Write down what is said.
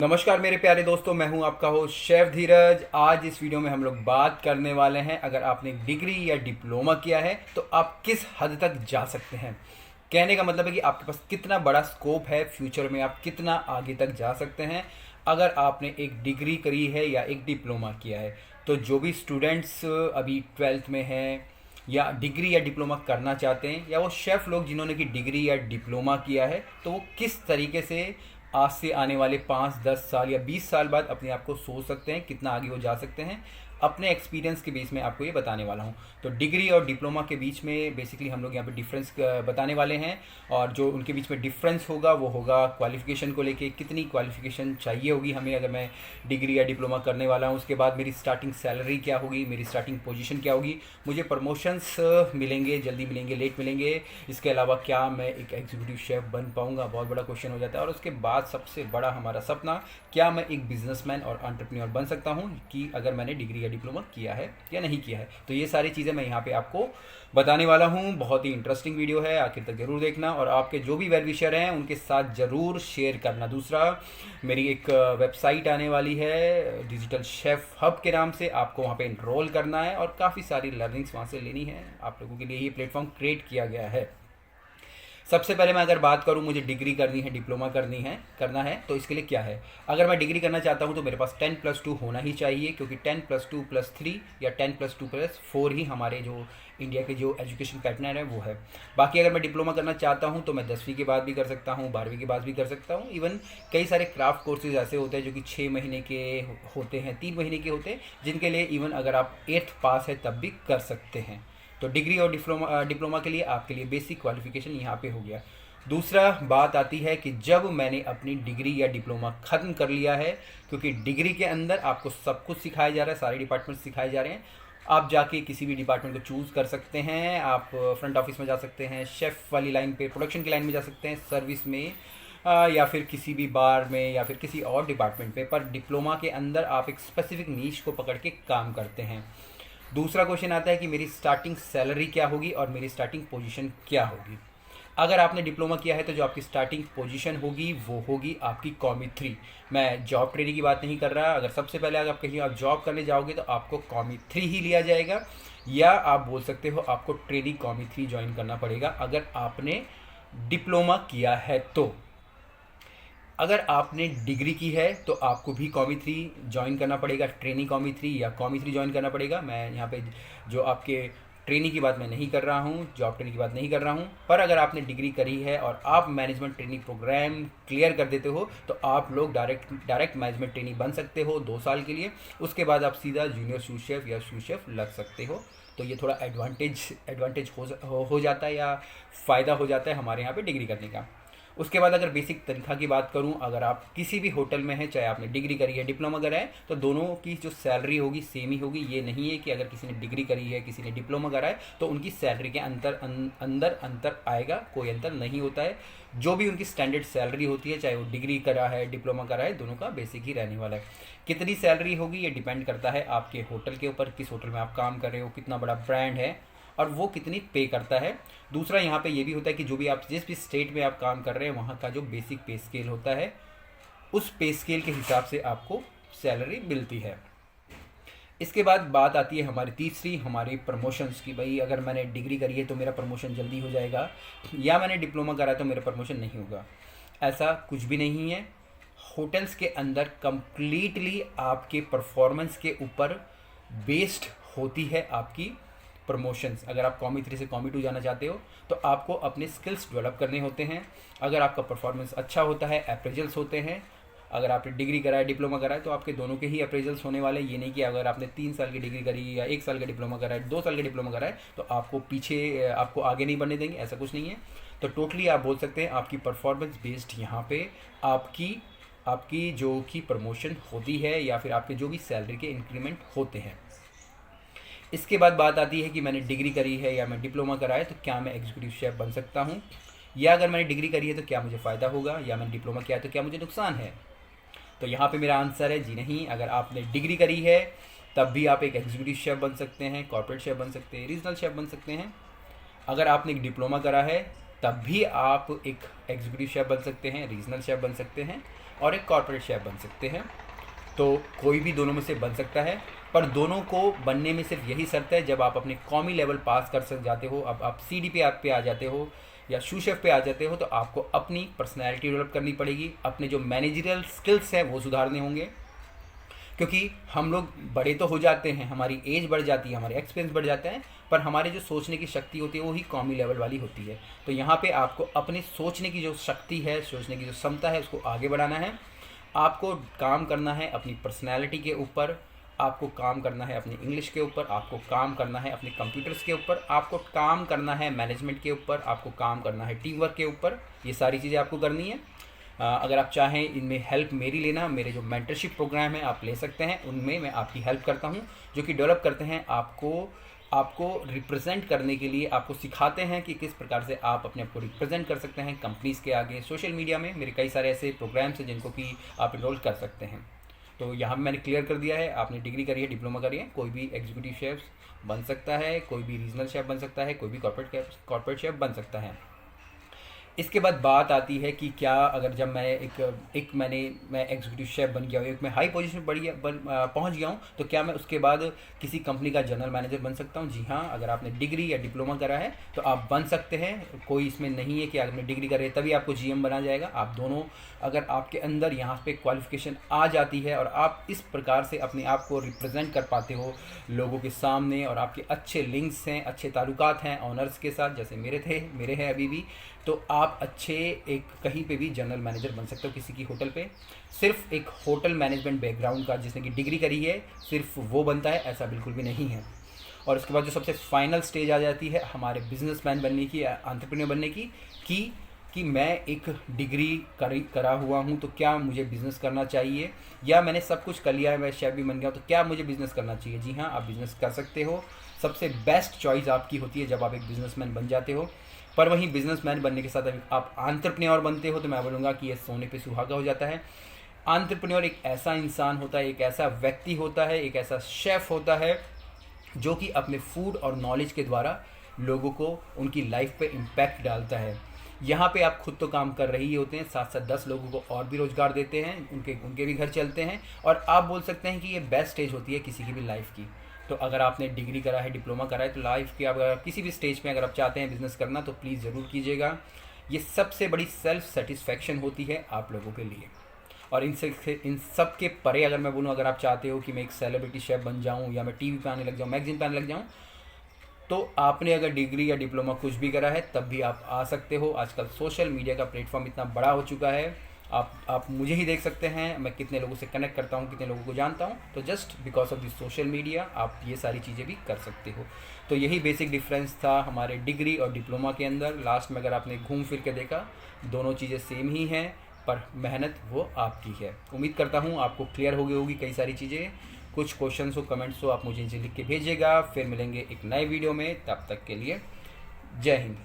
नमस्कार मेरे प्यारे दोस्तों, मैं हूं आपका होस्ट शेफ धीरज। आज इस वीडियो में हम लोग बात करने वाले हैं, अगर आपने डिग्री या डिप्लोमा किया है तो आप किस हद तक जा सकते हैं। कहने का मतलब है कि आपके पास कितना बड़ा स्कोप है, फ्यूचर में आप कितना आगे तक जा सकते हैं अगर आपने एक डिग्री करी है या एक डिप्लोमा किया है। तो जो भी स्टूडेंट्स अभी 12th में हैं या डिग्री या डिप्लोमा करना चाहते हैं, या वो शेफ़ लोग जिन्होंने कि डिग्री या डिप्लोमा किया है, तो वो किस तरीके से आज से आने वाले 5-10 साल या 20 साल बाद अपने आप को सोच सकते हैं, कितना आगे वो जा सकते हैं, अपने एक्सपीरियंस के बीच में आपको ये बताने वाला हूँ। तो डिग्री और डिप्लोमा के बीच में बेसिकली हम लोग यहाँ पे डिफरेंस बताने वाले हैं, और जो उनके बीच में डिफरेंस होगा वो होगा क्वालिफ़िकेशन को लेके, कितनी क्वालिफ़िकेशन चाहिए होगी हमें अगर मैं डिग्री या डिप्लोमा करने वाला हूँ। उसके बाद मेरी स्टार्टिंग सैलरी क्या होगी, मेरी स्टार्टिंग पोजीशन क्या होगी, मुझे प्रमोशंस मिलेंगे, जल्दी मिलेंगे, लेट मिलेंगे। इसके अलावा क्या मैं एक एग्जीक्यूटिव शेफ़ बन पाऊँगा, बहुत बड़ा क्वेश्चन हो जाता है। और उसके बाद सबसे बड़ा हमारा सपना, क्या मैं एक बिजनेसमैन और एंटरप्रेन्योर बन सकता हूँ कि अगर मैंने डिग्री या डिप्लोमा किया है या नहीं किया है। तो ये सारी चीज़ें मैं यहाँ पे आपको बताने वाला हूँ। बहुत ही इंटरेस्टिंग वीडियो है, आखिर तक ज़रूर देखना, और आपके जो भी वेल विशर हैं उनके साथ ज़रूर शेयर करना। दूसरा, मेरी एक वेबसाइट आने वाली है डिजिटल शेफ़ हब के नाम से, आपको वहाँ पे इनरोल करना है और काफ़ी सारी लर्निंग्स वहाँ से लेनी है। आप लोगों के लिए ये प्लेटफॉर्म क्रिएट किया गया है। सबसे पहले मैं अगर बात करूं, मुझे डिग्री करनी है, डिप्लोमा करना है, तो इसके लिए क्या है। अगर मैं डिग्री करना चाहता हूं तो मेरे पास 10+2 होना ही चाहिए, क्योंकि 10+2+3 या 10+2+4 ही हमारे जो इंडिया के जो एजुकेशन पैटर्न है वो है। बाकी अगर मैं डिप्लोमा करना चाहता हूं तो मैं 10वीं के बाद भी कर सकता हूं, 12वीं के बाद भी कर सकता हूं। इवन कई सारे क्राफ्ट कोर्सेज ऐसे होते हैं जो कि 6 महीने के होते हैं, 3 महीने के होते हैं, जिनके लिए इवन अगर आप 8th पास है तब भी कर सकते हैं। तो डिग्री और डिप्लोमा के लिए आपके लिए बेसिक क्वालिफिकेशन यहाँ पे हो गया। दूसरा बात आती है कि जब मैंने अपनी डिग्री या डिप्लोमा ख़त्म कर लिया है, क्योंकि डिग्री के अंदर आपको सब कुछ सिखाया जा रहा है, सारे डिपार्टमेंट सिखाए जा रहे हैं। आप जाके किसी भी डिपार्टमेंट को चूज़ कर सकते हैं, आप फ्रंट ऑफिस में जा सकते हैं, शेफ़ वाली लाइन पे, प्रोडक्शन की लाइन में जा सकते हैं, सर्विस में, या फिर किसी भी बार में, या फिर किसी और डिपार्टमेंट पे। पर डिप्लोमा के अंदर आप एक स्पेसिफिक नीश को पकड़ के काम करते हैं। दूसरा क्वेश्चन आता है कि मेरी स्टार्टिंग सैलरी क्या होगी और मेरी स्टार्टिंग पोजीशन क्या होगी। अगर आपने डिप्लोमा किया है तो जो आपकी स्टार्टिंग पोजीशन होगी वो होगी आपकी कॉमी 3। मैं जॉब ट्रेनिंग की बात नहीं कर रहा। अगर सबसे पहले अगर आप कहीं आप जॉब करने जाओगे तो आपको कॉमी 3 ही लिया जाएगा, या आप बोल सकते हो आपको ट्रेनिंग कॉमी 3 ज्वाइन करना पड़ेगा अगर आपने डिप्लोमा किया है। तो अगर आपने डिग्री की है तो आपको भी कॉमी 3 ज्वाइन करना पड़ेगा, ट्रेनिंग कॉमी 3 या कॉमी 3 ज्वाइन करना पड़ेगा। मैं यहाँ पे जो आपके ट्रेनिंग की बात मैं नहीं कर रहा हूँ, जॉब ट्रेनिंग की बात नहीं कर रहा हूँ। पर अगर आपने डिग्री करी है और आप मैनेजमेंट ट्रेनिंग प्रोग्राम क्लियर कर देते हो तो आप लोग डायरेक्ट मैनेजमेंट ट्रेनिंग बन सकते हो 2 साल के लिए। उसके बाद आप सीधा जूनियर सूस शेफ़ या सूस शेफ़ लग सकते हो। तो ये थोड़ा एडवांटेज हो जाता है, या फ़ायदा हो जाता है हमारे यहाँ पे डिग्री करने का। उसके बाद अगर बेसिक तनख्वाह की बात करूं, अगर आप किसी भी होटल में हैं, चाहे आपने डिग्री करी है, डिप्लोमा करा है, तो दोनों की जो सैलरी होगी सेम ही होगी। ये नहीं है कि अगर किसी ने डिग्री करी है, किसी ने डिप्लोमा करा है, तो उनकी सैलरी के अंदर अंतर आएगा, कोई अंतर नहीं होता है। जो भी उनकी स्टैंडर्ड सैलरी होती है, चाहे वो डिग्री करा है, डिप्लोमा करा है, दोनों का बेसिक ही रहने वाला है। कितनी सैलरी होगी ये डिपेंड करता है आपके होटल के ऊपर, किस होटल में आप काम कर रहे हो, कितना बड़ा ब्रांड है और वो कितनी पे करता है। दूसरा यहाँ पे ये भी होता है कि जो भी आप जिस भी स्टेट में आप काम कर रहे हैं वहाँ का जो बेसिक पे स्केल होता है, उस पे स्केल के हिसाब से आपको सैलरी मिलती है। इसके बाद बात आती है हमारी तीसरी, हमारी प्रमोशंस की। भाई अगर मैंने डिग्री करी है तो मेरा प्रमोशन जल्दी हो जाएगा, या मैंने डिप्लोमा करा है तो मेरा प्रमोशन नहीं होगा। ऐसा कुछ भी नहीं है। होटल्स के अंदर कंप्लीटली आपके परफॉर्मेंस के ऊपर बेस्ड होती है आपकी प्रमोशंस। अगर आप कॉमी 3 से कॉमी 2 जाना चाहते हो तो आपको अपने स्किल्स डेवलप करने होते हैं। अगर आपका परफॉर्मेंस अच्छा होता है, अप्रेजल्स होते हैं। अगर आपने डिग्री करा है, डिप्लोमा करा है, तो आपके दोनों के ही अप्रेजल्स होने वाले। ये नहीं कि अगर आपने 3 साल की डिग्री करी या 1 साल का डिप्लोमा करा है, 2 साल का डिप्लोमा करा है, तो आपको आगे नहीं बढ़ने देंगे, ऐसा कुछ नहीं है। तो टोटली आप बोल सकते हैं आपकी परफॉर्मेंस बेस्ड यहाँ पे आपकी जो कि प्रमोशन होती है, या फिर आपके जो भी सैलरी के इंक्रीमेंट होते हैं। इसके बाद बात आती है कि मैंने डिग्री करी है या मैं डिप्लोमा करा है तो क्या मैं एग्जीक्यूटिव शेफ़ बन सकता हूँ, या अगर मैंने डिग्री करी है तो क्या मुझे फ़ायदा होगा, या मैंने डिप्लोमा किया है तो क्या मुझे नुकसान है। तो यहाँ पे मेरा आंसर है जी नहीं। अगर आपने डिग्री करी है तब भी आप एक एग्जीक्यूटिव शेफ़ बन सकते हैं, कॉर्पोरेट शेफ़ बन सकते हैं, रीजनल शेफ़ बन सकते हैं। अगर आपने एक डिप्लोमा करा है तब भी आप एक एग्जीक्यूटिव शेफ़ बन सकते हैं, रीजनल शेफ़ बन सकते हैं। और एक कॉर्पोरेट शेफ़ बन सकते हैं। तो कोई भी दोनों में से बन सकता है, पर दोनों को बनने में सिर्फ यही शर्त है, जब आप अपने कॉमी लेवल पास कर सक जाते हो, अब आप सीडी पे आ जाते हो या सूस शेफ़ पे आ जाते हो, तो आपको अपनी पर्सनैलिटी डेवलप करनी पड़ेगी, अपने जो मैनेजरियल स्किल्स हैं वो सुधारने होंगे। क्योंकि हम लोग बड़े तो हो जाते हैं, हमारी एज बढ़ जाती है, हमारे एक्सपीरियंस बढ़ जाते हैं, पर हमारे जो सोचने की शक्ति होती है वो ही कॉमी लेवल वाली होती है। तो यहाँ पे आपको अपने सोचने की जो शक्ति है, सोचने की जो क्षमता है, उसको आगे बढ़ाना है। आपको काम करना है अपनी पर्सनैलिटी के ऊपर, आपको काम करना है अपनी इंग्लिश के ऊपर, आपको काम करना है अपने कंप्यूटर्स के ऊपर, आपको काम करना है मैनेजमेंट के ऊपर, आपको काम करना है टीम वर्क के ऊपर। ये सारी चीज़ें आपको करनी है। अगर आप चाहें इनमें हेल्प मेरी लेना, मेरे जो मेंटरशिप प्रोग्राम है आप ले सकते हैं, उनमें मैं आपकी हेल्प करता हूं, जो कि डेवलप करते हैं आपको रिप्रेजेंट करने के लिए, आपको सिखाते हैं कि किस प्रकार से आप अपने आप को रिप्रेजेंट कर सकते हैं कंपनीज़ के आगे, सोशल मीडिया में। मेरे कई सारे ऐसे प्रोग्राम्स हैं जिनको कि आप इनरोल कर सकते हैं। तो यहाँ मैंने क्लियर कर दिया है, आपने डिग्री करी है, डिप्लोमा करी है, कोई भी एग्जीक्यूटिव शेफ बन सकता है, कोई भी रीजनल शेफ बन सकता है, कोई भी कॉर्पोरेट शेफ बन सकता है। इसके बाद बात आती है कि क्या अगर जब मैं मैं एग्जीक्यूटिव शेफ बन गया हूँ, एक मैं हाई पोजीशन पर पहुँच गया हूँ, तो क्या मैं उसके बाद किसी कंपनी का जनरल मैनेजर बन सकता हूँ? जी हाँ, अगर आपने डिग्री या डिप्लोमा करा है तो आप बन सकते हैं। कोई इसमें नहीं है कि आपने डिग्री करे तभी आपको जीएम बना जाएगा। आप दोनों, अगर आपके अंदर यहाँ पे क्वालिफिकेशन आ जाती है और आप इस प्रकार से अपने आप को रिप्रेजेंट कर पाते हो लोगों के सामने, और आपके अच्छे लिंक्स हैं, अच्छे ताल्लुकात हैं ऑनर्स के साथ, जैसे मेरे हैं अभी भी, तो आप अच्छे एक कहीं पे भी जनरल मैनेजर बन सकते हो किसी की होटल पे। सिर्फ एक होटल मैनेजमेंट बैकग्राउंड का जिसने की डिग्री करी है सिर्फ वो बनता है, ऐसा बिल्कुल भी नहीं है। और उसके बाद जो सबसे फाइनल स्टेज आ जाती है हमारे बिजनेसमैन बनने की, एंटरप्रेन्योर बनने की कि मैं एक डिग्री करा हुआ हूँ तो क्या मुझे बिज़नेस करना चाहिए, या मैंने सब कुछ कर लिया है, मैं शेफ भी बन गया तो क्या मुझे बिज़नेस करना चाहिए? जी हाँ, आप बिज़नेस कर सकते हो। सबसे बेस्ट चॉइस आपकी होती है जब आप एक बिज़नेसमैन बन जाते हो। पर वहीं बिजनेसमैन बनने के साथ अगर आप एंटरप्रेन्योर बनते हो तो मैं बोलूँगा कि ये सोने पे सुहागा हो जाता है। एंटरप्रेन्योर एक ऐसा इंसान होता है, एक ऐसा व्यक्ति होता है, एक ऐसा शेफ़ होता है जो कि अपने फूड और नॉलेज के द्वारा लोगों को उनकी लाइफ पे इम्पैक्ट डालता है। यहाँ पे आप खुद तो काम कर रही होते हैं, साथ साथ 10 लोगों को और भी रोज़गार देते हैं, उनके भी घर चलते हैं, और आप बोल सकते हैं कि ये बेस्ट स्टेज होती है किसी की भी लाइफ की। तो अगर आपने डिग्री करा है, डिप्लोमा करा है, तो लाइफ के अगर किसी भी स्टेज में अगर आप चाहते हैं बिज़नेस करना तो प्लीज़ ज़रूर कीजिएगा। ये सबसे बड़ी सेल्फ सेटिस्फेक्शन होती है आप लोगों के लिए। और इन सब के परे अगर मैं बोलूँ, अगर आप चाहते हो कि मैं एक सेलिब्रिटी शेफ़ बन जाऊँ या मैं टीवी पे आने लग जाऊँ, मैगजीन पे आने लग जाऊँ, तो आपने अगर डिग्री या डिप्लोमा कुछ भी करा है तब भी आप आ सकते हो। आजकल सोशल मीडिया का प्लेटफॉर्म इतना बड़ा हो चुका है, आप मुझे ही देख सकते हैं, मैं कितने लोगों से कनेक्ट करता हूँ, कितने लोगों को जानता हूँ। तो just because of this social media आप ये सारी चीज़ें भी कर सकते हो। तो यही बेसिक डिफरेंस था हमारे डिग्री और डिप्लोमा के अंदर। लास्ट में अगर आपने घूम फिर के देखा, दोनों चीज़ें सेम ही हैं, पर मेहनत वो आपकी है। उम्मीद करता हूँ आपको क्लियर हो गई होगी कई सारी चीज़ें। कुछ क्वेश्चंस हो, कमेंट्स हो, आप मुझे लिख के भेजिएगा। फिर मिलेंगे एक नए वीडियो में, तब तक के लिए जय हिंद।